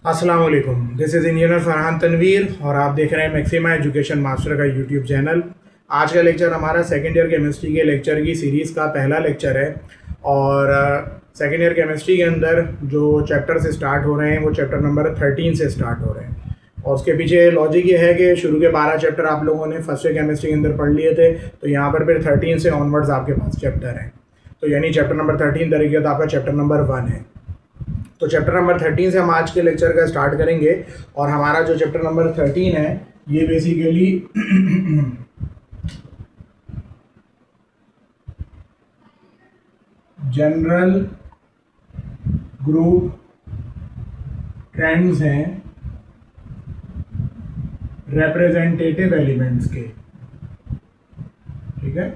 अस्सलाम वालेकुम, this is engineer Farhan Tanveer और आप देख रहे हैं मैक्सिमा एजुकेशन मास्टर का यूट्यूब चैनल। आज का लेक्चर हमारा सेकेंड ईयर केमिस्ट्री के लेक्चर की सीरीज़ का पहला लेक्चर है और सेकेंड ईयर केमिस्ट्री के अंदर जो चैप्टर से स्टार्ट हो रहे हैं वो चैप्टर नंबर 13 से स्टार्ट हो रहे हैं। और उसके पीछे लॉजिक ये है कि शुरू के 12 चैप्टर आप लोगों ने फर्स्ट ईयर केमिस्ट्री के अंदर पढ़ लिए थे, तो यहाँ पर फिर 13 से ऑनवर्ड्स आपके पास चैप्टर हैं। तो यानी चैप्टर नंबर 13 तरीके तो आपका चैप्टर नंबर 1 है। तो चैप्टर नंबर 13 से हम आज के लेक्चर का स्टार्ट करेंगे और हमारा जो चैप्टर नंबर 13 है ये बेसिकली जनरल ग्रुप ट्रेंड्स हैं रिप्रेजेंटेटिव एलिमेंट्स के, ठीक है।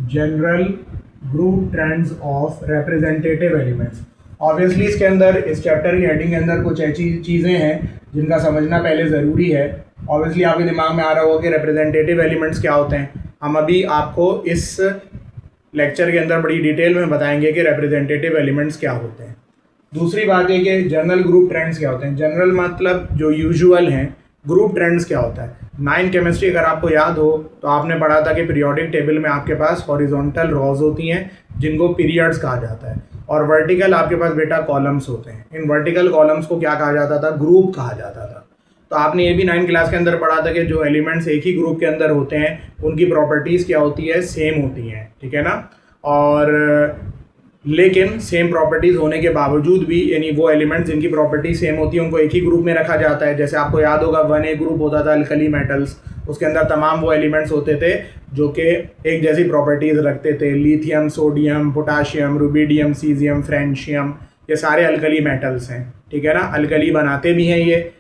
General group trends of representative elements. Obviously इसके अंदर इस चैप्टर की हेडिंग के अंदर कुछ ऐसी चीज़ें हैं जिनका समझना पहले ज़रूरी है। ऑब्वियसली आपके दिमाग में आ रहा होगा कि रिप्रेजेंटेटिव एलिमेंट्स क्या होते हैं। हम अभी आपको इस लेक्चर के अंदर बड़ी डिटेल में बताएंगे कि रिप्रेजेंटेटिव एलिमेंट्स क्या होते हैं। दूसरी बात है कि जनरल ग्रुप ट्रेंड्स क्या होते हैं। जनरल मतलब जो यूजुअल हैं, ग्रुप ट्रेंड्स क्या होता है। 9 केमिस्ट्री अगर आपको याद हो तो आपने पढ़ा था कि पीरियोडिक टेबल में आपके पास हॉरिजॉन्टल रॉज होती हैं जिनको पीरियड्स कहा जाता है और वर्टिकल आपके पास बेटा कॉलम्स होते हैं। इन वर्टिकल कॉलम्स को क्या कहा जाता था? ग्रुप कहा जाता था। तो आपने ये भी 9 क्लास के अंदर पढ़ा था कि जो एलिमेंट्स एक ही ग्रुप के अंदर होते हैं उनकी प्रॉपर्टीज़ क्या होती है? सेम होती हैं, ठीक है ना। और लेकिन सेम प्रॉपर्टीज़ होने के बावजूद भी यानी वो एलिमेंट्स जिनकी प्रॉपर्टी सेम होती है उनको एक ही ग्रुप में रखा जाता है। जैसे आपको याद होगा 1A ग्रुप होता था अल्कली मेटल्स, उसके अंदर तमाम वो एलिमेंट्स होते थे जो कि एक जैसी प्रॉपर्टीज़ रखते थे। Lithium, sodium, potassium, rubidium, caesium, francium, ये सारे अल्कली मेटल्स हैं, ठीक है ना। अल्कली बनाते भी हैं, ये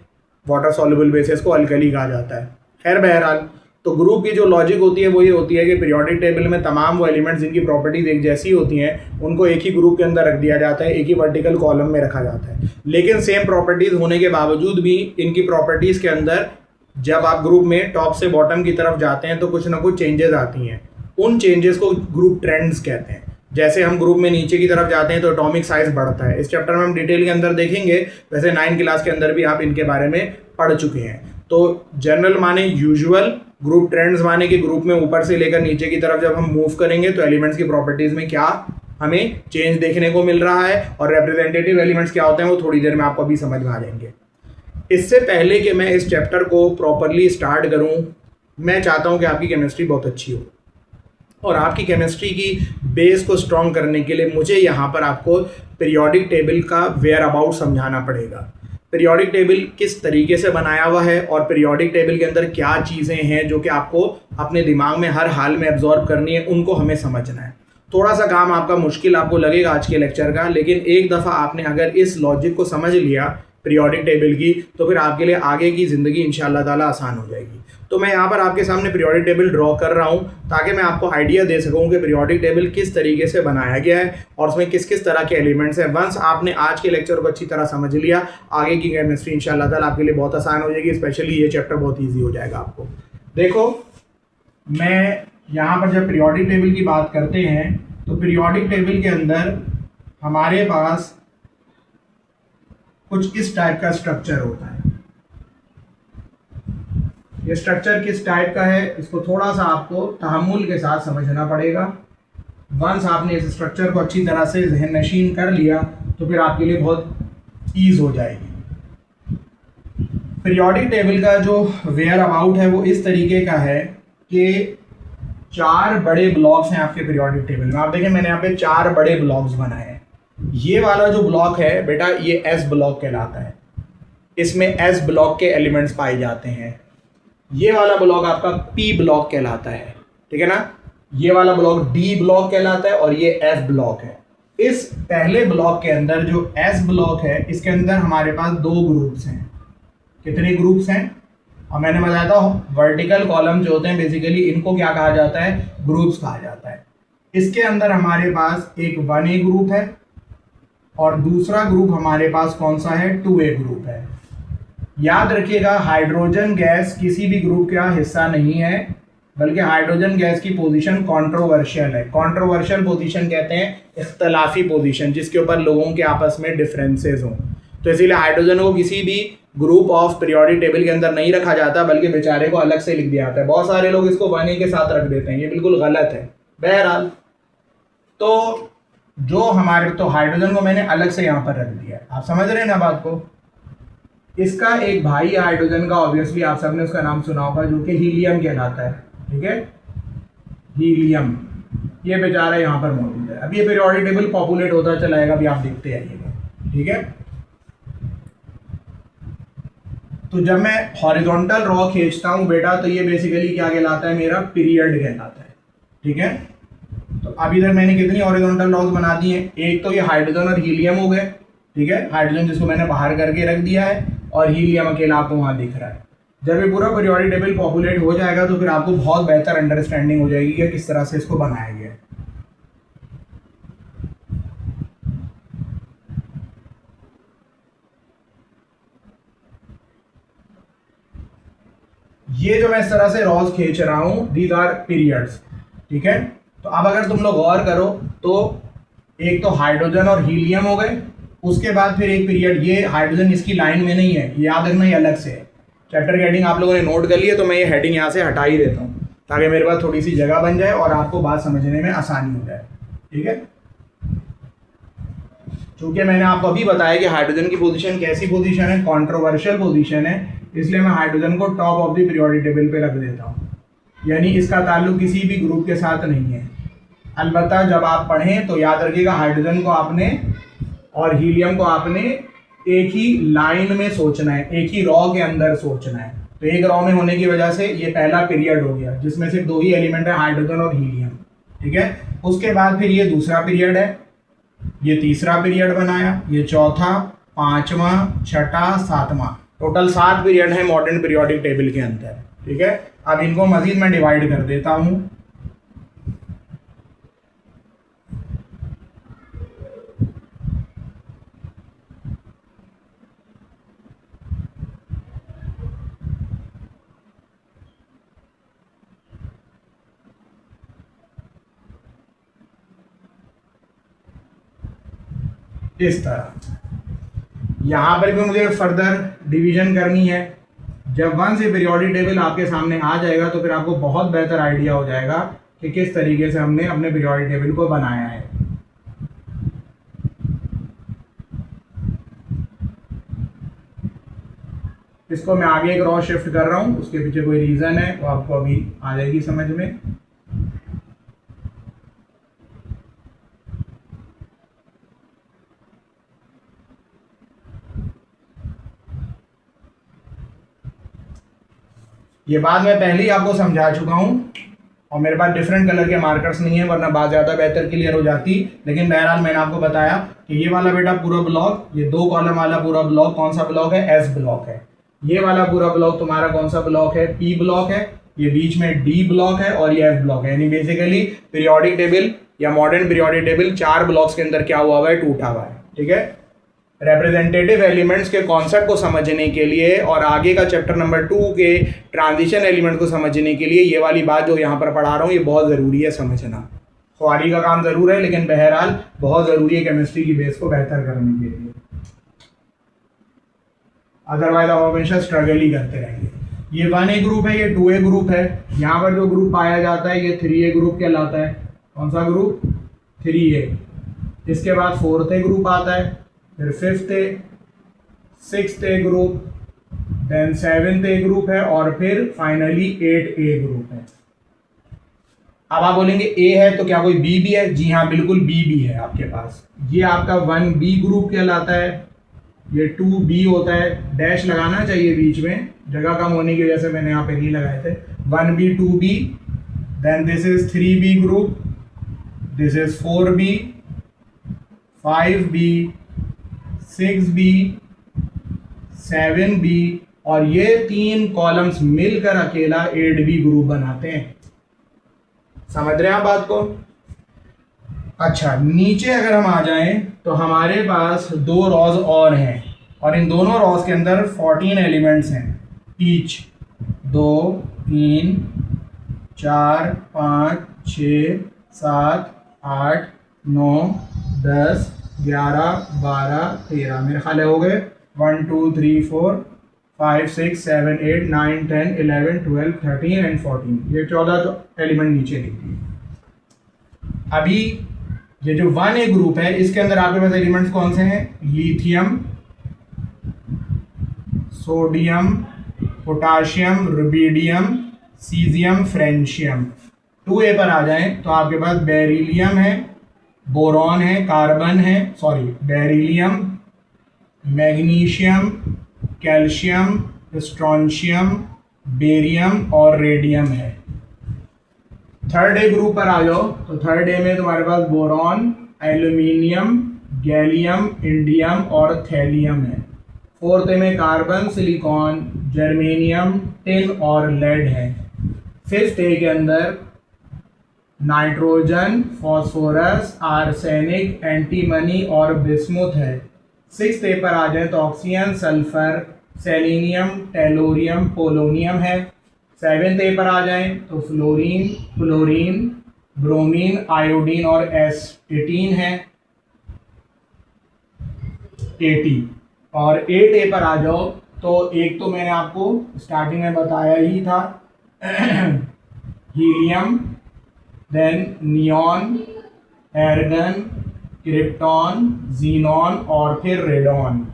वाटर सॉल्युबल बेसिस को अल्कली कहा जाता है। खैर बहरहाल, तो ग्रुप की जो लॉजिक होती है वो ये होती है कि पीरियोडिक टेबल में तमाम वो एलिमेंट्स जिनकी प्रॉपर्टीज एक जैसी होती हैं उनको एक ही ग्रुप के अंदर रख दिया जाता है, एक ही वर्टिकल कॉलम में रखा जाता है। लेकिन सेम प्रॉपर्टीज होने के बावजूद भी इनकी प्रॉपर्टीज के अंदर जब आप ग्रुप में टॉप से बॉटम की तरफ जाते हैं तो कुछ ना कुछ चेंजेस आती हैं। उन चेंजेस को ग्रुप ट्रेंड्स कहते हैं। जैसे हम ग्रुप में नीचे की तरफ जाते हैं तो एटॉमिक साइज बढ़ता है। इस चैप्टर में हम डिटेल के अंदर देखेंगे, वैसे 9 क्लास के अंदर भी आप इनके बारे में पढ़ चुके हैं। तो जनरल माने यूजुअल, ग्रुप ट्रेंड्स माने कि ग्रुप में ऊपर से लेकर नीचे की तरफ जब हम मूव करेंगे तो एलिमेंट्स की प्रॉपर्टीज में क्या हमें चेंज देखने को मिल रहा है। और रिप्रेजेंटेटिव एलिमेंट्स क्या होते हैं वो थोड़ी देर में आपको अभी समझ में आ जाएंगे। इससे पहले कि मैं इस चैप्टर को प्रॉपरली स्टार्ट करूं, मैं चाहता हूं कि आपकी केमिस्ट्री बहुत अच्छी हो और आपकी केमिस्ट्री की बेस को स्ट्रॉन्ग करने के लिए मुझे यहाँ पर आपको पीरियोडिक टेबल का वेयर अबाउट समझाना पड़ेगा। पीरियोडिक टेबल किस तरीके से बनाया हुआ है और पीरियोडिक टेबल के अंदर क्या चीज़ें हैं जो कि आपको अपने दिमाग में हर हाल में एब्जॉर्ब करनी है, उनको हमें समझना है। थोड़ा सा काम आपका मुश्किल आपको लगेगा आज के लेक्चर का, लेकिन एक दफ़ा आपने अगर इस लॉजिक को समझ लिया पीरियोडिक टेबल की तो फिर आपके लिए आगे की ज़िंदगी इंशाअल्लाह ताला आसान हो जाएगी। तो मैं यहाँ पर आपके सामने पीरियोडिक टेबल ड्रॉ कर रहा हूँ ताकि मैं आपको आइडिया दे सकूँ कि पीरियोडिक टेबल किस तरीके से बनाया गया है और उसमें किस किस तरह के एलिमेंट्स हैं। वंस आपने आज के लेक्चर को अच्छी तरह समझ लिया, आगे की केमिस्ट्री इंशाअल्लाह ताला आपके लिए बहुत आसान हो जाएगी। स्पेशली ये चैप्टर बहुत ईजी हो जाएगा आपको। देखो, मैं यहाँ पर जब पीरियोडिक टेबल की बात करते हैं तो पीरियोडिक टेबल के अंदर हमारे पास कुछ इस टाइप का स्ट्रक्चर होता है। ये स्ट्रक्चर किस टाइप का है इसको थोड़ा सा आपको तहम्मुल के साथ समझना पड़ेगा। वंस आपने इस स्ट्रक्चर को अच्छी तरह से ज़हन नशीन कर लिया तो फिर आपके लिए बहुत ईज हो जाएगी। पीरियोडिक टेबल का जो वेयर अबाउट है वो इस तरीके का है कि 4 बड़े ब्लॉक्स हैं आपके पीरियोडिक टेबल में। आप देखें, मैंने यहाँ पे 4 बड़े ब्लॉक्स बनाए हैं। ये वाला जो ब्लॉक है बेटा, ये एस ब्लॉक कहलाता है। इसमें एस ब्लॉक के एलिमेंट्स पाए जाते हैं। ये वाला ब्लॉक आपका पी ब्लॉक कहलाता है, ठीक है ना। ये वाला ब्लॉक डी ब्लॉक कहलाता है और ये एफ ब्लॉक है। इस पहले ब्लॉक के अंदर जो एस ब्लॉक है इसके अंदर हमारे पास 2 ग्रुप्स हैं। कितने ग्रुप्स हैं? और मैंने बताया था वर्टिकल कॉलम जो होते हैं बेसिकली इनको क्या कहा जाता है? ग्रुप्स कहा जाता है। इसके अंदर हमारे पास एक 1A ग्रुप है और दूसरा ग्रुप हमारे पास कौन सा है? 2A ग्रुप है। याद रखिएगा, हाइड्रोजन गैस किसी भी ग्रुप का हिस्सा नहीं है, बल्कि हाइड्रोजन गैस की पोजीशन कंट्रोवर्शियल है। कंट्रोवर्शियल पोजीशन कहते हैं इख्तलाफी पोजीशन, जिसके ऊपर लोगों के आपस में डिफरेंसेस हों। तो इसीलिए हाइड्रोजन को किसी भी ग्रुप ऑफ पीरियोडिक टेबल के अंदर नहीं रखा जाता, बल्कि बेचारे को अलग से लिख दिया जाता है। बहुत सारे लोग इसको 1A के साथ रख देते हैं, ये बिल्कुल गलत है। बहरहाल तो जो हमारे तो हाइड्रोजन को मैंने अलग से यहाँ पर रख दिया है, आप समझ रहे हैं ना बात को। इसका एक भाई है हाइड्रोजन का, ऑब्वियसली आप सबने उसका नाम सुना होगा, जो कि हीलियम कहलाता है। ठीक है, हीलियम, ये बेचारा यहाँ पर मौजूद है। अब ये पीरियोडिक टेबल पॉपुलेट होता चला जाएगा, अभी आप देखते आइएगा। ठीक है, तो जब मैं हॉरिजॉन्टल रॉ खींचता हूँ बेटा, तो ये बेसिकली क्या कहलाता है, मेरा पीरियड कहलाता है। ठीक है, तो अभी तक मैंने कितनी हॉरिजॉन्टल रॉज बना दी हैं, एक तो ये हाइड्रोजन और हीलियम हो गए। ठीक है, हाइड्रोजन जिसको मैंने बाहर करके रख दिया है, और हीलियम अकेला आपको वहाँ दिख रहा है। जब ये पूरा पीरियोडिक टेबल पॉपुलेट हो जाएगा, तो फिर आपको बहुत बेहतर अंडरस्टैंडिंग हो जाएगी कि किस तरह से इसको बनाया गया है। ये जो मैं इस तरह से रॉज खींच रहा हूं, दीज आर पीरियड्स। ठीक है, तो अब अगर तुम लोग गौर करो तो एक तो हाइड्रोजन और हीलियम हो गए, उसके बाद फिर एक पीरियड, ये हाइड्रोजन इसकी लाइन में नहीं है, याद रखना ये अलग से है। चैप्टर की हेडिंग आप लोगों ने नोट कर ली है, तो मैं ये हेडिंग यहाँ से हटा ही देता हूँ, ताकि मेरे पास थोड़ी सी जगह बन जाए और आपको बात समझने में आसानी हो जाए। ठीक है, चूंकि मैंने आपको अभी बताया कि हाइड्रोजन की पोजीशन कैसी पोजीशन है, कंट्रोवर्शियल पोजीशन है, इसलिए मैं हाइड्रोजन को top of the periodic table पे रख देता हूँ, यानी इसका ताल्लुक किसी भी ग्रुप के साथ नहीं है। अलबत्ता जब आप पढ़ें तो याद रखिएगा, हाइड्रोजन को आपने और हीलियम को आपने एक ही लाइन में सोचना है, एक ही रॉ के अंदर सोचना है। तो एक रॉ में होने की वजह से ये पहला पीरियड हो गया, जिसमें सिर्फ दो ही एलिमेंट है, हाइड्रोजन और हीलियम। ठीक है, उसके बाद फिर ये दूसरा पीरियड है, ये तीसरा पीरियड बनाया, ये चौथा, पांचवा, छठा, सातवां, टोटल 7 पीरियड है मॉडर्न पीरियोडिक टेबल के अंदर। ठीक है, अब इनको मजीद मैं डिवाइड कर देता हूं। इस तरह यहां पर भी मुझे फर्दर डिवीजन करनी है। जब वंस ये पीरियोडिक टेबल आपके सामने आ जाएगा, तो फिर आपको बहुत बेहतर आइडिया हो जाएगा कि किस तरीके से हमने अपने पीरियोडिक टेबल को बनाया है। इसको मैं आगे एक रॉ शिफ्ट कर रहा हूं, उसके पीछे कोई रीजन है, वो आपको अभी आ जाएगी समझ में। ये बात मैं पहले ही आपको समझा चुका हूं, और मेरे पास डिफरेंट कलर के मार्कर्स नहीं है, वरना बात ज़्यादा बेहतर क्लियर हो जाती। लेकिन बहरहाल मैंने आपको बताया कि ये वाला बेटा पूरा ब्लॉक, ये 2 कॉलम वाला पूरा ब्लॉक कौन सा ब्लॉक है, एस ब्लॉक है। ये वाला पूरा ब्लॉक तुम्हारा कौन सा ब्लॉक है, पी ब्लॉक है। ये बीच में डी ब्लॉक है और ये एफ ब्लॉक है। यानी बेसिकली पीरियोडिक टेबल या मॉडर्न पीरियोडिक टेबल 4 ब्लॉक्स के अंदर क्या हुआ है, टूटा हुआ है। ठीक है, रिप्रेजेंटेटिव एलिमेंट्स के कॉन्सेप्ट को समझने के लिए और आगे का चैप्टर नंबर 2 के ट्रांजिशन एलिमेंट को समझने के लिए ये वाली बात जो यहाँ पर पढ़ा रहा हूँ, ये बहुत ज़रूरी है समझना। ख्वारी का काम ज़रूर है, लेकिन बहरहाल बहुत ज़रूरी है केमिस्ट्री की बेस को बेहतर करने के लिए, अदरवाइज आप हमेशा स्ट्रगल ही करते रहेंगे। ये 1A ग्रुप है, ये 2A ग्रुप है। यहाँ पर जो ग्रुप पाया जाता है ये 3A ग्रुप कहलाता है। कौन सा ग्रुप, 3A। इसके बाद 4th ग्रुप आता है, फिर 5th, 6th group, then 7th group है, और फिर फाइनली 8A ग्रुप है। अब आप बोलेंगे ए है तो क्या कोई बी भी है? जी हाँ, बिल्कुल बी भी है आपके पास। ये आपका 1B ग्रुप कहलाता है, ये 2B होता है। डैश लगाना चाहिए बीच में, जगह कम होने की वजह से मैंने यहाँ पे नहीं लगाए थे। 1B 2B, then this is 3B group, this is 4B, 5B, 6B, 7B, और ये 3 कॉलम्स मिलकर अकेला 8B ग्रुप बनाते हैं। समझ रहे हैं आप बात को? अच्छा, नीचे अगर हम आ जाएं तो हमारे पास 2 रॉज और हैं, और इन दोनों रॉज के अंदर 14 एलिमेंट्स हैं ईच। 2, 3, 4, 5, 6, 7, 8, 9, 10, 11, 12, 13, मेरे ख्याल हो गए। 1 2 3 4 5 6 7 8 9 10 11 12 13 एंड 14, ये 14 एलिमेंट नीचे लिख दिए। अभी ये जो 1A ग्रुप है इसके अंदर आपके पास एलिमेंट्स कौन से हैं? Lithium, sodium, potassium, rubidium, caesium, francium. 2A पर आ जाएं तो आपके पास बेरिलियम है, बोरॉन है, कार्बन है, beryllium, magnesium, calcium, strontium, barium और रेडियम है। 3rd A ग्रुप पर आ जाओ तो 3rd A में तुम्हारे पास बोरॉन, एल्यूमिनियम, गैलियम, इंडियम और थैलियम है। 4th A में कार्बन, सिलिकॉन, जर्मेनियम, टिन और लेड है। 5th A के अंदर नाइट्रोजन, फॉस्फोरस, आर्सेनिक, एंटीमनी और बिस्मुथ है। 6th A पर आ जाए तो oxygen, sulphur, selenium, tellurium, polonium है। 7th A पर आ जाए तो फ्लोरीन, क्लोरीन, ब्रोमीन, आयोडीन और एस्टेटीन है, AT। और 8 A पर आ जाओ तो एक तो मैंने आपको स्टार्टिंग में बताया ही था, helium, then neon, argon, krypton, xenon और फिर रेडॉन।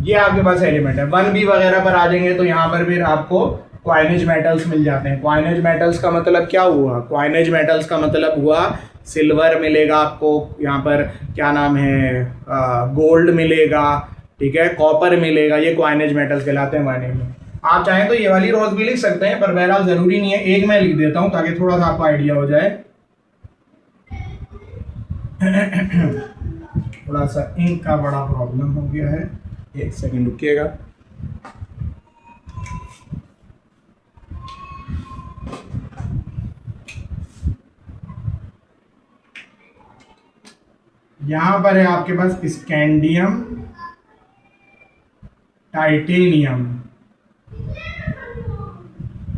ये आपके पास एलिमेंट है। 1B वगैरह पर आ जाएंगे तो यहाँ पर फिर आपको क्वाइनेज मेटल्स मिल जाते हैं। क्वाइनेज मेटल्स का मतलब क्या हुआ? क्वाइनेज मेटल्स का मतलब हुआ सिल्वर मिलेगा आपको, यहाँ पर क्या नाम है, गोल्ड मिलेगा, ठीक है, कॉपर मिलेगा, ये क्वाइनेज मेटल्स कहलाते हैं 1A में। आप चाहें तो ये वाली रोज भी लिख सकते हैं पर बहरहाल जरूरी नहीं है, एक मैं लिख देता हूँ ताकि थोड़ा सा आपको आइडिया हो जाए। थोड़ा सा इंक का बड़ा प्रॉब्लम हो गया है, एक सेकंड रुकिएगा। यहां पर है आपके पास scandium, titanium,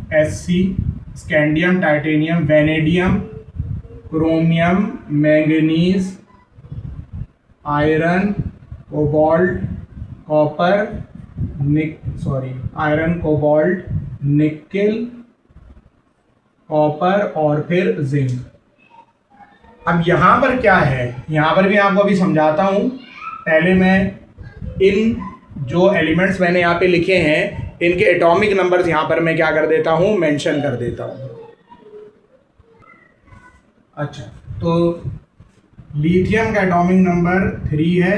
Sc, scandium, titanium, vanadium, chromium, manganese, iron, cobalt, copper, iron, cobalt, nickel, copper और फिर जिंक। अब यहां पर क्या है, यहां पर भी आपको अभी समझाता हूं। पहले मैं इन जो एलिमेंट्स मैंने यहाँ पे लिखे हैं इनके एटॉमिक नंबर्स यहां पर मैं क्या कर देता हूं, मेंशन कर देता हूं। अच्छा, तो लिथियम का एटॉमिक नंबर 3 है।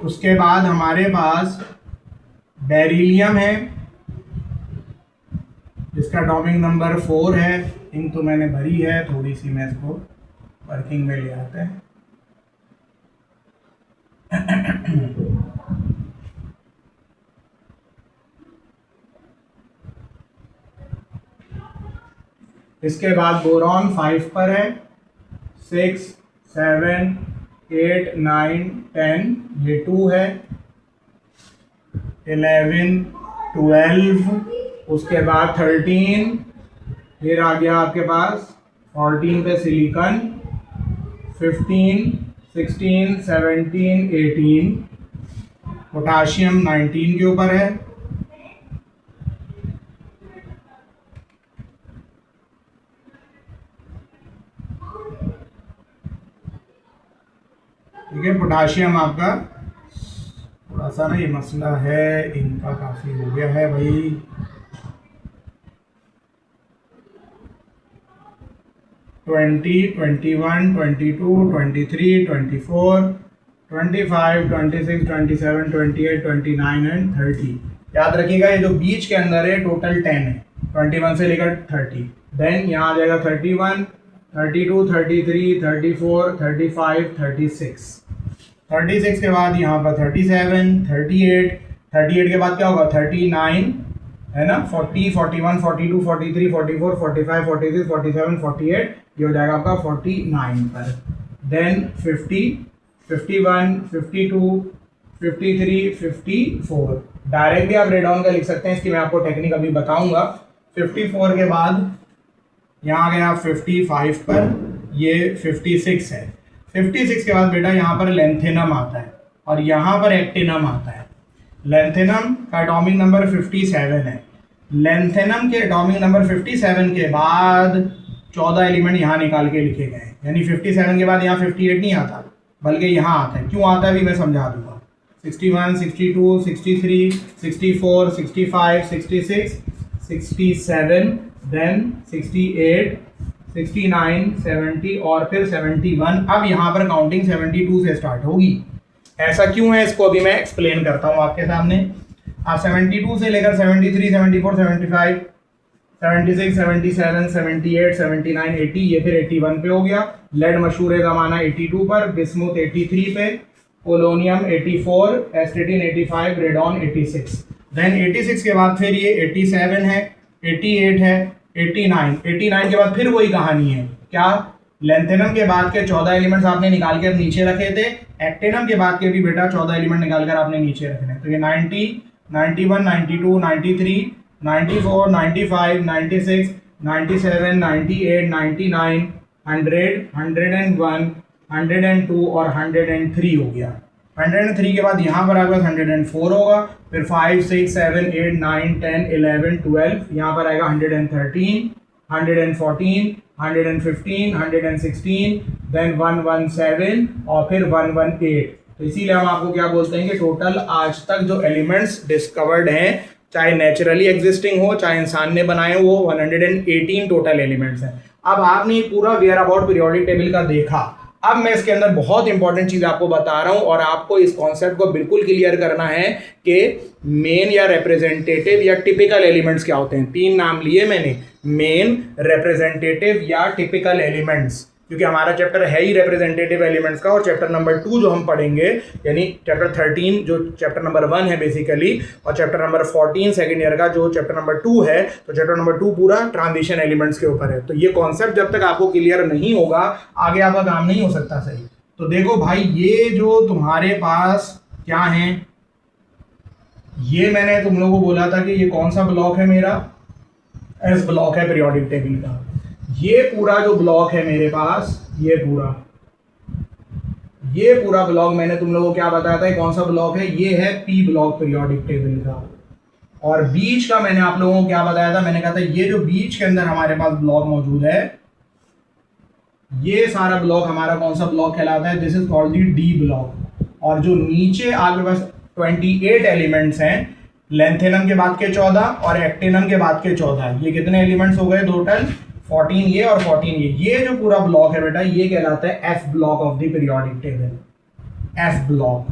उसके बाद हमारे पास बेरिलियम है जिसका एटॉमिक नंबर 4 है। इंक तो मैंने भरी है, थोड़ी सी मैं इसको वर्किंग में ले आते हैं। इसके बाद बोरॉन 5 पर है, 6 7 8 9 10 ये 2 है, 11 12, उसके बाद 13, फिर आ गया आपके पास 14 पे सिलिकॉन, 15 16 17 18, पोटाशियम 19 के ऊपर है, ठीक है। पोटाशियम आपका थोड़ा सा ना ये मसला है, इनका काफ़ी हो गया है भाई। Twenty 21 22 23 24 25 26 27 28 29 and 30। याद रखिएगा ये जो बीच के अंदर है टोटल 10 है, 21 से लेकर 30। देन यहाँ आ जाएगा 31 32 33 34 35 36। 36 के बाद यहाँ पर 37 38 38 के बाद क्या होगा 39 है ना, 40 41 42 43 44 45 46 47 48, ये हो जाएगा आपका 49 पर। देन 50 51 52 53 54। डायरेक्ट भी आप रेडॉन का लिख सकते हैं, इसकी मैं आपको टेक्निक अभी बताऊंगा। 54 के बाद यहाँ आ गया 55 पर, ये 56 है। 56 के बाद बेटा यहाँ पर लेंथेनम आता है। और यहाँ पर एक्टिनम आता है। लेंथेनम का एटॉमिक नंबर 57 है। लेंथेनम के एटॉमिक नंबर 57 के बाद 14 एलिमेंट यहाँ निकाल के लिखे गए हैं, यानी 57 के बाद यहाँ 58 नहीं आता, बल्कि यहाँ आता है। क्यों आता है भी मैं समझा दूंगा। 61, 62, 63, 64, 65, 66, 67, देन 68, 69, 70 और फिर 71। अब यहाँ पर काउंटिंग 72 से स्टार्ट होगी। ऐसा क्यों है इसको अभी मैं एक्सप्लेन करता हूँ आपके सामने। आप 72 से लेकर 73, 74, 75, 76, 77, 78, 79, 80, ये फिर 81 पे हो गया। लेड मशहूर ज़माना 82 पर, बिस्मुथ 83 पे, पोलोनियम 84, एस्टेटिन 85, रेडॉन 86। देन 86 के बाद फिर ये 87 है, 88 है, 89 के बाद फिर वही कहानी है। क्या? लेंथेनम के बाद के 14 एलिमेंट्स आपने निकाल कर नीचे रखे थे, एक्टिनम के बाद के भी बेटा 14 एलिमेंट निकाल कर आपने नीचे रखने। तो ये 90, 91, 92, 93, 94, 95, 96, 97, 98, 99, 100, 101, 102 और 103 हो गया। 103 के बाद यहाँ पर आपका 104 होगा, फिर 5, 6, 7, 8, 9, 10, 11, 12, यहाँ पर आएगा 113, 114, 115, 116, देन 117 और फिर 118। तो इसीलिए हम आपको क्या बोलते हैं कि टोटल आज तक जो एलिमेंट्स डिस्कवर्ड हैं, चाहे नेचुरली एग्जिस्टिंग हो चाहे इंसान ने बनाए हो, 118 टोटल एलिमेंट्स हैं। अब आपने पूरा वेयर अबाउट पीरियोडिक टेबल का देखा। अब मैं इसके अंदर बहुत इंपॉर्टेंट चीज आपको बता रहा हूं और आपको इस कॉन्सेप्ट को बिल्कुल क्लियर करना है कि मेन या रिप्रेजेंटेटिव या टिपिकल एलिमेंट्स क्या होते हैं। 3 नाम लिए मैंने, मेन, रिप्रेजेंटेटिव या टिपिकल एलिमेंट्स, क्योंकि हमारा चैप्टर है ही रिप्रेजेंटेटिव एलिमेंट्स का। और चैप्टर नंबर 2 जो हम पढ़ेंगे, यानी चैप्टर 13 जो चैप्टर नंबर 1 है बेसिकली, और चैप्टर नंबर 14 सेकेंड ईयर का जो चैप्टर नंबर 2 है, तो चैप्टर नंबर 2 पूरा ट्रांजिशन एलिमेंट्स के ऊपर है। तो ये कॉन्सेप्ट जब तक आपको क्लियर नहीं होगा, आगे आपका काम नहीं हो सकता सही। तो देखो भाई, ये जो तुम्हारे पास क्या है, ये मैंने तुम लोगों को बोला था कि ये कौन सा ब्लॉक है मेरा, एस ब्लॉक है पीरियोडिक टेबल का। ये पूरा जो ब्लॉक है मेरे पास, ये पूरा ब्लॉक मैंने तुम लोगों को क्या बताया था, कौन सा ब्लॉक है, ये है पी ब्लॉक पीरियोडिक टेबल का। और बीच का मैंने आप लोगों को क्या बताया था, मैंने कहा था ये जो बीच के अंदर हमारे पास ब्लॉक मौजूद है, ये सारा ब्लॉक हमारा कौन सा ब्लॉक कहलाता है, this is called the D block. और जो नीचे आपके पास 28 एलिमेंट्स हैं, लेंथेनम के बाद के 14 और एक्टिनम के बाद के 14, ये कितने एलिमेंट्स हो गए टोटल, 14 ये और 14 ये जो पूरा ब्लॉक है बेटा, ये कहलाता है F block of the periodic table, F block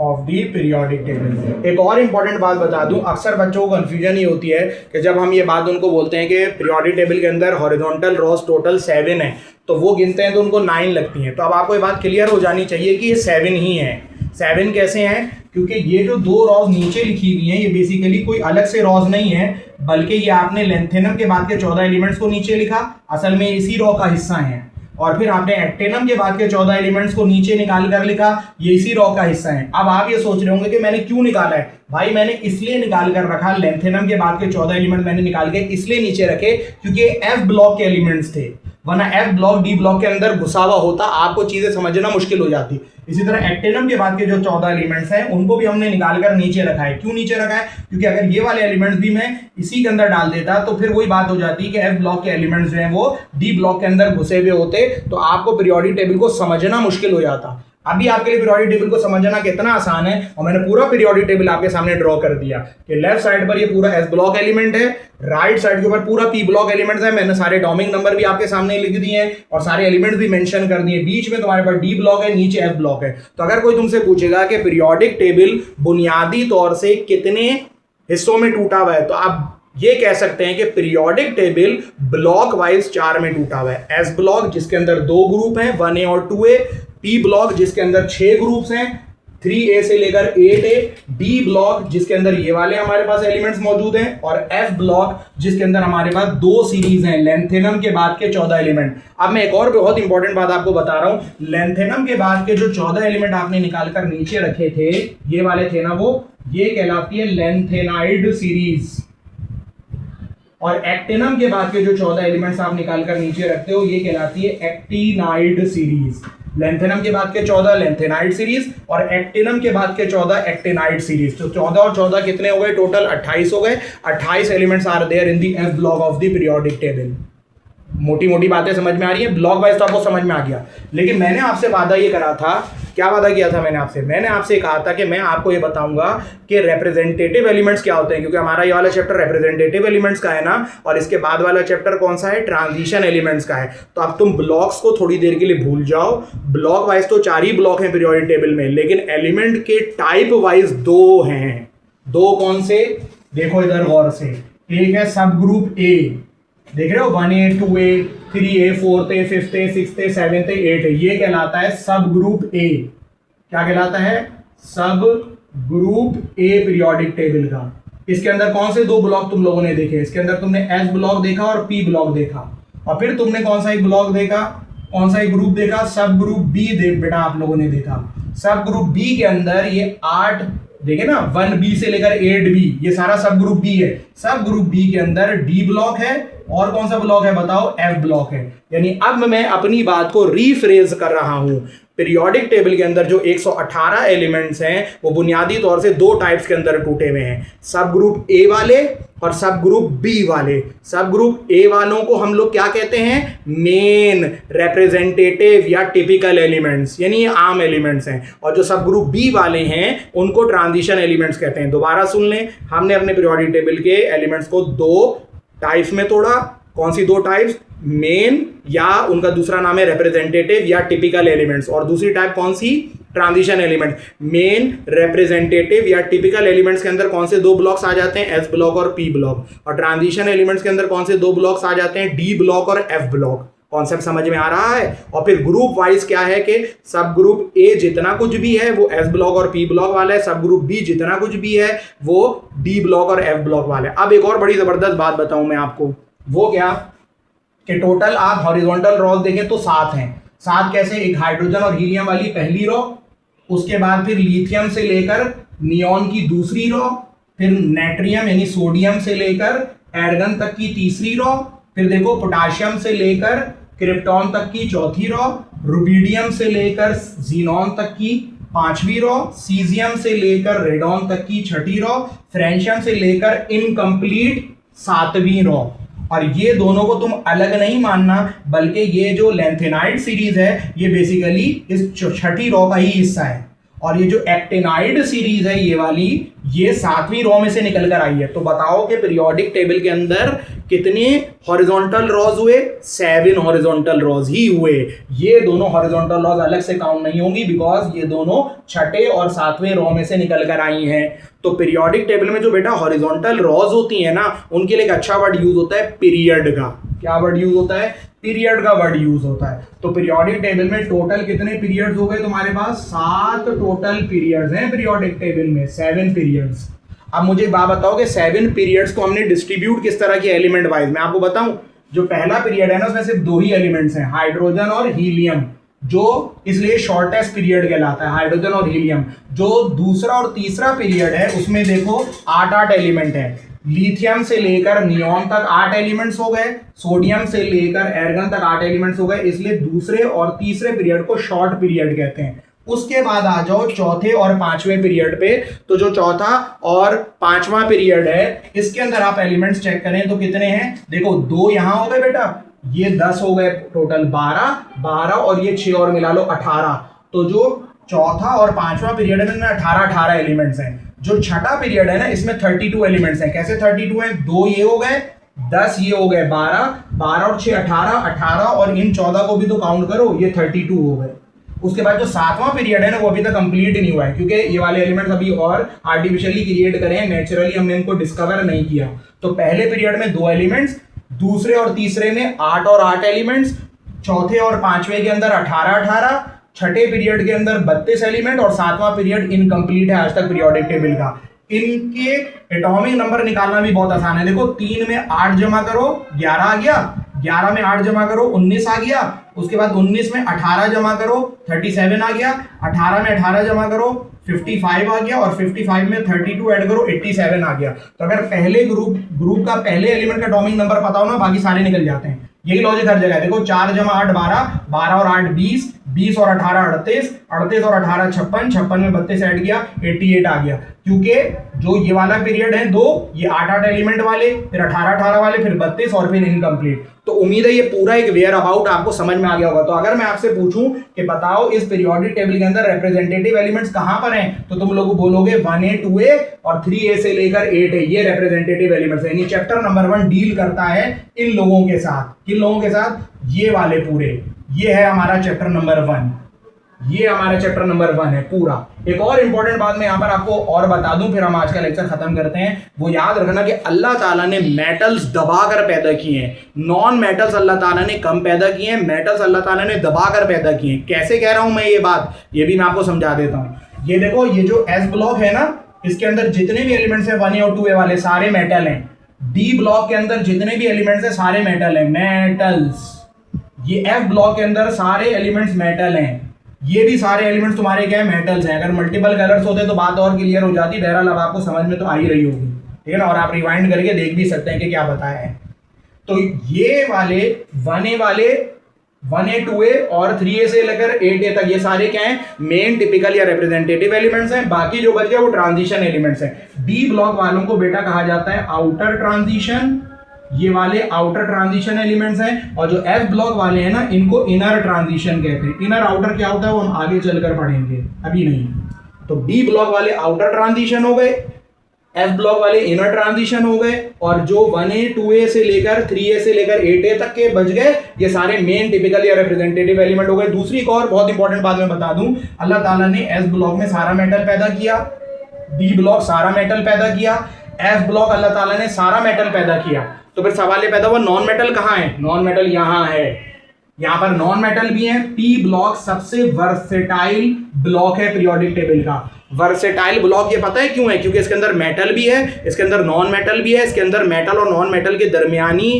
of the periodic table. एक और इंपॉर्टेंट बात बता दूं, अक्सर बच्चों को कंफ्यूजन ही होती है कि जब हम ये बात उनको बोलते हैं कि पीरियोडिक टेबल के अंदर हॉरिजॉन्टल रॉस टोटल 7 है, तो वो गिनते हैं तो उनको 9 लगती हैं। तो अब आपको ये बात क्लियर हो जानी चाहिए कि ये 7 ही है। 7 कैसे हैं, क्योंकि ये जो 2 रॉज नीचे लिखी हुई हैं, ये बेसिकली कोई अलग से रॉज नहीं है, बल्कि ये आपने लेंथेनम के बाद के 14 एलिमेंट्स को नीचे लिखा, असल में इसी रॉ का हिस्सा है। और फिर आपने एक्टिनम के बाद के 14 एलिमेंट्स को नीचे निकाल कर लिखा, ये इसी रॉ का हिस्सा है। अब आप ये सोच रहे होंगे कि मैंने क्यों निकाला है, भाई मैंने इसलिए निकाल कर रखा, लेंथेनम के बाद के 14 एलिमेंट मैंने निकाल के इसलिए नीचे रखे क्योंकि एफ ब्लॉक के एलिमेंट्स थे, वरना एफ ब्लॉक डी ब्लॉक के अंदर घुसा हुआ होता, आपको चीजें समझना मुश्किल हो जाती। इसी तरह एक्टिनम के बाद के जो 14 एलिमेंट्स हैं, उनको भी हमने निकाल कर नीचे रखा है। क्यों नीचे रखा है, क्योंकि अगर ये वाले एलिमेंट्स भी मैं इसी के अंदर डाल देता तो फिर वही बात हो जाती कि एफ ब्लॉक के एलिमेंट्स जो हैं वो डी ब्लॉक के अंदर घुसे हुए होते, तो आपको पीरियोडिक टेबल को समझना मुश्किल हो जाता। अभी आपके लिए पीरियोडिक टेबल को समझना कितना आसान है, और मैंने पूरा पीरियोडिक टेबल आपके सामने ड्रॉ कर दिया कि लेफ्ट साइड पर ये पूरा एस ब्लॉक एलिमेंट है, राइट साइड के ऊपर पूरा पी ब्लॉक एलिमेंट्स है। मैंने सारे एटॉमिक नंबर भी आपके सामने लिख दिए हैं और सारे एलिमेंट्स भी मेंशन कर दिए। बीच में तुम्हारे पास डी ब्लॉक है, नीचे एफ ब्लॉक है। तो अगर कोई तुमसे पूछेगा कि पीरियोडिक टेबल बुनियादी तौर से कितने हिस्सों में टूटा हुआ है, तो आप ये कह सकते हैं कि पीरियोडिक टेबल ब्लॉक वाइज 4 में टूटा हुआ है। एस ब्लॉक जिसके अंदर 2 ग्रुप हैं, 1A और 2A, पी ब्लॉक जिसके अंदर 6 ग्रुप्स हैं, 3A से लेकर 8A, डी ब्लॉक जिसके अंदर ये वाले हमारे पास एलिमेंट्स मौजूद हैं, और एफ ब्लॉक जिसके अंदर हमारे पास 2 सीरीज हैं, लेंथेनम के बाद के 14 एलिमेंट। अब मैं एक और बहुत इंपॉर्टेंट बात आपको बता रहा हूं, लेंथेनम के बाद के जो 14 एलिमेंट आपने निकालकर नीचे रखे थे, ये वाले थे ना, वो ये कहलाती है लेंथेनाइड सीरीज। और एक्टिनम के बाद के जो 14 एलिमेंट्स आप निकालकर नीचे रखते हो, ये कहलाती है एक्टिनाइड सीरीज। लेंथेनम के बाद के 14 लेंथेनाइड सीरीज और एक्टिनम के बाद के 14 एक्टिनाइड सीरीज। तो 14 और 14 कितने हो गए? टोटल 28 हो गए। 28 elements are there in the F block of the periodic table. मोटी मोटी बातें समझ में आ रही है, ब्लॉक वाइज तो आपको समझ में आ गया। लेकिन मैंने आपसे वादा ये करा था, क्या वादा किया था मैंने आपसे कहा था कि मैं आपको ये बताऊंगा कि रिप्रेजेंटेटिव एलिमेंट्स क्या होते हैं, क्योंकि हमारा ये वाला चैप्टर रिप्रेजेंटेटिव एलिमेंट्स का है ना, और इसके बाद वाला चैप्टर कौन सा है? ट्रांजिशन एलिमेंट्स का है। तो अब तुम ब्लॉक्स को थोड़ी देर के लिए भूल जाओ। ब्लॉक वाइज तो 4 ही ब्लॉक हैं पीरियोडिक टेबल में, लेकिन एलिमेंट के टाइप वाइज 2 हैं। 2 कौन से? देखो इधर गौर से। एक है सब ग्रुप ए, देख रहे हो 1A 2A 3A 4A 5A 6A 7A 8A, ये कहलाता है सब ग्रुप ए। क्या कहलाता है? सब ग्रुप ए पीरियोडिक टेबल का। इसके अंदर कौन से 2 ब्लॉक तुम लोगों ने देखे? इसके अंदर तुमने एस ब्लॉक देखा और पी ब्लॉक देखा, और फिर तुमने कौन सा एक ब्लॉक देखा, कौन सा एक ग्रुप देखा? सब ग्रुप बी बेटा आप लोगों ने देखा। सब ग्रुप बी के अंदर ये 8 देखे ना, 1B से लेकर 8B, ये सारा सब ग्रुप बी है। सब ग्रुप बी के अंदर डी ब्लॉक है, और कौन सा ब्लॉक है बताओ? एफ ब्लॉक है। यानी अब मैं अपनी बात को रीफ्रेज कर रहा हूं। पीरियोडिक टेबल के अंदर जो 118 एलिमेंट्स हैं वो बुनियादी तौर से 2 टाइप्स के अंदर टूटे हुए हैं, सब ग्रुप ए वाले और सब ग्रुप बी वाले। सब ग्रुप ए वालों को हम लोग क्या कहते हैं? मेन, रिप्रेजेंटेटिव या टिपिकल एलिमेंट्स, यानी ये आम एलिमेंट्स हैं। और जो सब ग्रुप बी वाले हैं उनको ट्रांजिशन एलिमेंट्स कहते हैं। दोबारा सुन लें, हमने अपने पीरियोडिक टेबल के एलिमेंट्स को 2 टाइप्स में तोड़ा। कौन सी 2 टाइप्स? मेन, या उनका दूसरा नाम है रिप्रेजेंटेटिव या टिपिकल एलिमेंट्स, और दूसरी टाइप कौन सी? Transition element. मेन, रिप्रेजेंटेटिव या टिपिकल एलिमेंट्स के अंदर कौन से 2 ब्लॉक्स आ जाते हैं? एस ब्लॉक और पी ब्लॉक। और ट्रांजिशन एलिमेंट्स के अंदर कौन से 2 ब्लॉक्स आ जाते हैं? डी ब्लॉक और एफ ब्लॉक। कॉन्सेप्ट समझ में आ रहा है? और फिर ग्रुप वाइज क्या है कि सब ग्रुप ए जितना कुछ भी है वो एस ब्लॉक और पी ब्लॉक वाला है, सब ग्रुप बी जितना कुछ भी है वो डी ब्लॉक और एफ ब्लॉक वाला है। अब एक और बड़ी जबरदस्त बात बताऊं मैं आपको, वो क्या कि टोटल आप हॉरिजॉन्टल रॉस देखें तो 7 हैं। 7 कैसे? एक हाइड्रोजन और हीलियम वाली पहली रॉ, उसके बाद फिर लिथियम से लेकर नियॉन की दूसरी रॉ, फिर नाइट्रियम यानी सोडियम से लेकर एर्गन तक की तीसरी रॉ, फिर देखो पोटाशियम से लेकर क्रिप्टॉन तक की चौथी रॉ, रुबिडियम से लेकर जीनॉन तक की 5वीं रॉ, सीजियम से लेकर रेडॉन तक की 6ठी रॉ, फ्रेंशियम से लेकर इनकम्प्लीट 7वीं रॉ। और ये दोनों को तुम अलग नहीं मानना, बल्कि ये जो लेंथेनाइड सीरीज है ये बेसिकली इस 6ठी रॉ का ही हिस्सा है, और ये जो एक्टिनाइड सीरीज है ये वाली, ये 7वीं रॉ में से निकल कर आई है। तो बताओ कि पीरियोडिक टेबल के अंदर कितने हॉरिजॉन्टल रॉज हुए? 7 हॉरिजॉन्टल रॉज ही हुए। ये दोनों हॉरिजॉन्टल रॉज अलग से काउंट नहीं होंगी, बिकॉज ये दोनों 6ठे और 7वें रॉ में से निकल कर आई हैं। तो पीरियोडिक टेबल में जो बेटा हॉरिजॉन्टल रॉज होती है ना, उनके लिए एक अच्छा वर्ड यूज होता है पीरियड का। क्या वर्ड यूज होता है? पीरियड का वर्ड यूज होता है। तो पीरियोडिक टेबल में टोटल कितने पीरियड्स हो गए तुम्हारे पास? 7 टोटल पीरियड्स हैं पीरियोडिक टेबल में, 7 पीरियड्स। अब मुझे बात बताओ कि 7 पीरियड्स को हमने डिस्ट्रीब्यूट किस तरह की एलिमेंट वाइज? मैं आपको बताऊं, जो पहला पीरियड है ना उसमें सिर्फ 2 ही एलिमेंट्स हैं, हाइड्रोजन और हीलियम, जो इसलिए शॉर्टेस्ट पीरियड कहलाता है, हाइड्रोजन और हीलियम। जो दूसरा और तीसरा पीरियड है उसमें देखो 8 एलिमेंट है। लिथियम से लेकर नियॉन तक 8 एलिमेंट्स हो गए, सोडियम से लेकर एर्गन तक 8 एलिमेंट्स हो गए, इसलिए दूसरे और तीसरे पीरियड को शॉर्ट पीरियड कहते हैं। उसके बाद आ जाओ चौथे और 5वें पीरियड पे। तो जो चौथा और 5वां पीरियड है इसके अंदर आप एलिमेंट्स चेक करें तो कितने हैं? देखो 2 यहां हो गए बेटा, ये 10 हो गए, टोटल 12 और ये 6 और मिला लो 18। तो जो चौथा और 5वां पीरियड है इसमें 18 एलिमेंट्स हैं। जो छठा पीरियड है ना इसमें 32 एलिमेंट्स हैं। कैसे 32 हैं? 2 ये हो गए, 10 ये हो गए, 12 और 6 18 और इन 14 को भी तो काउंट करो, ये 32 हो गए। उसके बाद जो 7वां पीरियड है ना वो अभी तक कंप्लीट नहीं हुआ है, क्योंकि ये वाले एलिमेंट्स अभी और आर्टिफिशियली क्रिएट करे हैं, नेचुरली हमने इनको डिस्कवर नहीं किया। तो पहले पीरियड में 2 एलिमेंट्स, दूसरे और तीसरे में 8 और 8 एलिमेंट्स, चौथे और 5वें के अंदर 18, छठे पीरियड के अंदर 32 एलिमेंट, और 7वां पीरियड इनकम्प्लीट है आज तक पीरियोडिक टेबल का। इनके एटॉमिक नंबर निकालना भी बहुत आसान है। देखो 3 में 8 जमा करो 11 आ गया, 11 में 8 जमा करो 19 आ गया, उसके बाद 19 में 18 जमा करो 37 आ गया, 18 में 18 जमा करो 55 आ गया, और 55 में 32 ऐड करो 87 आ गया। तो अगर पहले ग्रुप का पहले एलिमेंट का एटॉमिक नंबर पता हो ना, बाकी सारे निकल जाते हैं। यही लॉजिक हर जगह है। देखो 4 जमा 8 12, 12 और 8 20, 20 और 18 38, 38 और 18 56, 56 में 32 ऐड किया 88 आ गया। क्योंकि जो ये वाला पीरियड है 2, ये 8 एलिमेंट वाले, फिर 18 वाले, फिर 32 और फिर इनकम्प्लीट। तो उम्मीद है ये पूरा एक वेयर अबाउट आपको समझ में आ गया होगा। तो अगर मैं आपसे पूछूं कि बताओ इस पीरियोडिक टेबल के अंदर रिप्रेजेंटेटिव एलिमेंट्स कहां पर हैं, तो तुम लोग बोलोगे 1A 2A और 3A से लेकर 8A, ये रिप्रेजेंटेटिव एलिमेंट्स है। यानी चैप्टर नंबर 1 डील करता है इन लोगों के साथ। किन लोगों के साथ? ये वाले पूरे। ये है हमारा चैप्टर नंबर 1, ये हमारा चैप्टर नंबर 1 है पूरा। एक और इंपॉर्टेंट बात मैं यहां पर आपको और बता दूं, फिर हम आज का लेक्चर खत्म करते हैं। वो याद रखना कि अल्लाह ताला ने मेटल्स दबाकर पैदा किए हैं, नॉन मेटल्स अल्लाह ताला ने कम पैदा किए हैं, मेटल्स अल्लाह ताला ने दबाकर पैदा किए हैं। कैसे कह रहा हूं मैं ये बात, ये भी मैं आपको समझा देता हूं। ये देखो, ये जो एस ब्लॉक है ना, इसके अंदर जितने भी एलिमेंट्स है 1A और 2A वाले सारे मेटल हैं। डी ब्लॉक के अंदर जितने भी एलिमेंट्स है सारे मेटल है, मेटल्स। ये एफ ब्लॉक के अंदर सारे एलिमेंट्स मेटल हैं। ये भी सारे एलिमेंट्स तुम्हारे क्या है? मेटल्स हैं। अगर मल्टीपल कलर्स होते तो बात और क्लियर हो जाती। बहरहाल अब आपको समझ में तो आ ही रही होगी, ठीक है ना। और आप रिवाइंड करके देख भी सकते हैं कि क्या बताया है। तो ये वाले 1A वाले 1A 2A और 3A से लेकर 8A तक ये सारे क्या हैं? मेन टिपिकल या रिप्रेजेंटेटिव एलिमेंट्स हैं। बाकी जो बच गया वो ट्रांजिशन एलिमेंट्स हैं। डी ब्लॉक वालों को बेटा कहा जाता है आउटर ट्रांजिशन, ये वाले आउटर ट्रांजिशन एलिमेंट्स हैं। और जो एफ ब्लॉक वाले हैं ना, इनको इनर ट्रांजिशन कहते हैं। इनर आउटर क्या होता है वो हम आगे चलकर पढ़ेंगे, अभी नहीं। तो डी ब्लॉक वाले आउटर ट्रांजिशन हो गए, एफ ब्लॉक वाले इनर ट्रांजिशन हो गए, और जो 1A 2A से लेकर 3A से लेकर 8A तक के बच गए ये सारे मेन टिपिकल या रिप्रेजेंटेटिव एलिमेंट हो गए। दूसरी एक और बहुत इंपॉर्टेंट बात मैं बता दूं, अल्लाह ताला ने एस ब्लॉक में सारा मेटल पैदा किया, डी ब्लॉक सारा मेटल पैदा किया, एफ ब्लॉक अल्लाह ताला ने सारा मेटल पैदा किया। तो फिर सवाल ये पैदा हुआ नॉन मेटल कहां है? नॉन मेटल यहां है, यहां पर नॉन मेटल भी है। पी ब्लॉक सबसे वर्सेटाइल ब्लॉक है पीरियोडिक टेबल का। वर्सेटाइल ब्लॉक ये पता है क्यों है? क्योंकि इसके अंदर मेटल भी है, इसके अंदर नॉन मेटल भी है, इसके अंदर मेटल और नॉन मेटल के दरमियानी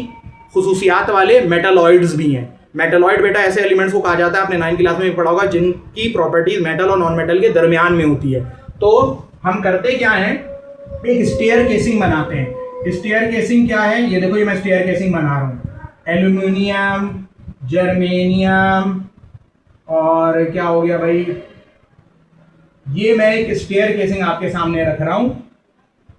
खुसूसियात वाले मेटलॉइड्स भी हैं। मेटलॉइड बेटा ऐसे एलिमेंट्स को कहा जाता है, आपने 9th क्लास में भी पढ़ा होगा, जिनकी प्रॉपर्टीज मेटल और नॉन मेटल के दरमियान में होती है। तो हम करते क्या है, एक स्टेयर केसिंग बनाते हैं। स्टेयर केसिंग क्या है? ये देखो, ये मैं स्टेयर केसिंग बना रहा हूं। एल्यूमिनियम, जर्मेनियम और क्या हो गया भाई, ये मैं एक स्टेयर केसिंग आपके सामने रख रहा हूं।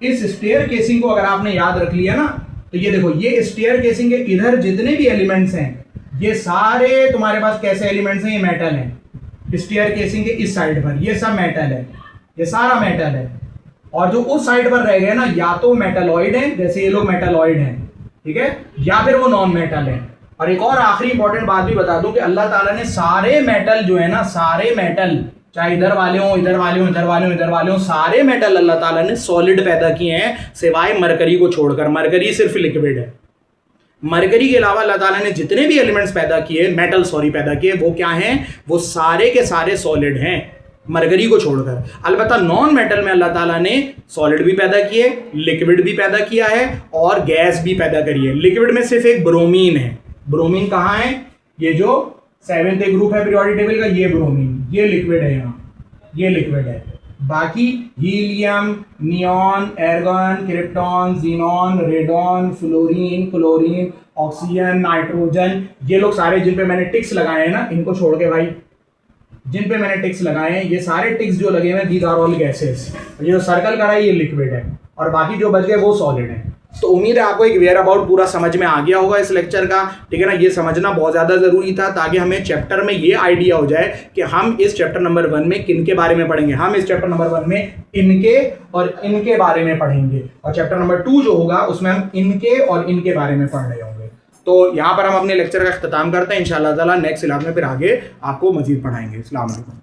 इस स्टेयर केसिंग को अगर आपने याद रख लिया ना, तो ये देखो, ये स्टेयर केसिंग के इधर जितने भी एलिमेंट्स हैं ये सारे तुम्हारे पास कैसे एलिमेंट्स हैं? ये मेटल हैं। स्टेयर केसिंग के इस साइड पर ये सब मेटल है, ये सारा मेटल है। और जो उस साइड पर रह गए ना, या तो मेटलॉइड हैं, जैसे ये लोग मेटलॉइड हैं, ठीक है, या फिर वो नॉन मेटल है। और एक और आखिरी इंपॉर्टेंट बात भी बता दूं कि अल्लाह ताला ने सारे मेटल जो है ना, सारे मेटल, चाहे इधर वाले हों, इधर वाले हों, इधर वाले हों, इधर वाले हों, सारे मेटल अल्लाह ताला ने सॉलिड पैदा किए हैं, सिवाय मरकरी को छोड़कर। मरकरी सिर्फ लिक्विड है। मरकरी के अलावा अल्लाह ताला ने जितने भी एलिमेंट्स पैदा किए, मेटल सॉरी पैदा किए, वो क्या हैं? वो सारे के सारे सॉलिड हैं, मरकरी को छोड़कर। अलबत्ता नॉन मेटल में अल्लाह ताला ने सॉलिड भी पैदा किए, लिक्विड भी पैदा किया है और गैस भी पैदा करी है। लिक्विड में सिर्फ एक ब्रोमीन है। ब्रोमीन कहाँ है? ये जो 7th ग्रुप है पीरियोडिक टेबल का, ये ब्रोमीन, ये लिक्विड है, यहाँ ये लिक्विड है। बाकी helium, neon, argon, krypton, xenon, radon, fluorine, chlorine, oxygen, nitrogen, ये लोग सारे जिन पे मैंने टिक्स लगाए हैं ना, इनको छोड़ के भाई, जिन पे मैंने टिक्स लगाए हैं, ये सारे टिक्स जो लगे हुए हैं, दीज आर ऑल गैसेस। ये जो सर्कल करा है ये लिक्विड है, और बाकी जो बच गए वो सॉलिड है। तो उम्मीद है आपको एक वेयर अबाउट पूरा समझ में आ गया होगा इस लेक्चर का, ठीक है ना। ये समझना बहुत ज़्यादा ज़रूरी था, ताकि हमें चैप्टर में ये आइडिया हो जाए कि हम इस चैप्टर नंबर 1 में किन के बारे में पढ़ेंगे। हम इस चैप्टर नंबर 1 में इनके और इनके बारे में पढ़ेंगे, और चैप्टर नंबर 2 जो होगा उसमें हम इनके और इनके बारे में पढ़ रहे होंगे। तो यहाँ पर हम अपने लेक्चर का अख्ताम करते हैं। इंशाअल्लाह ताला नेक्स्ट क्लास में फिर आगे आपको मजीद पढ़ाएंगे। अस्सलाम वालेकुम।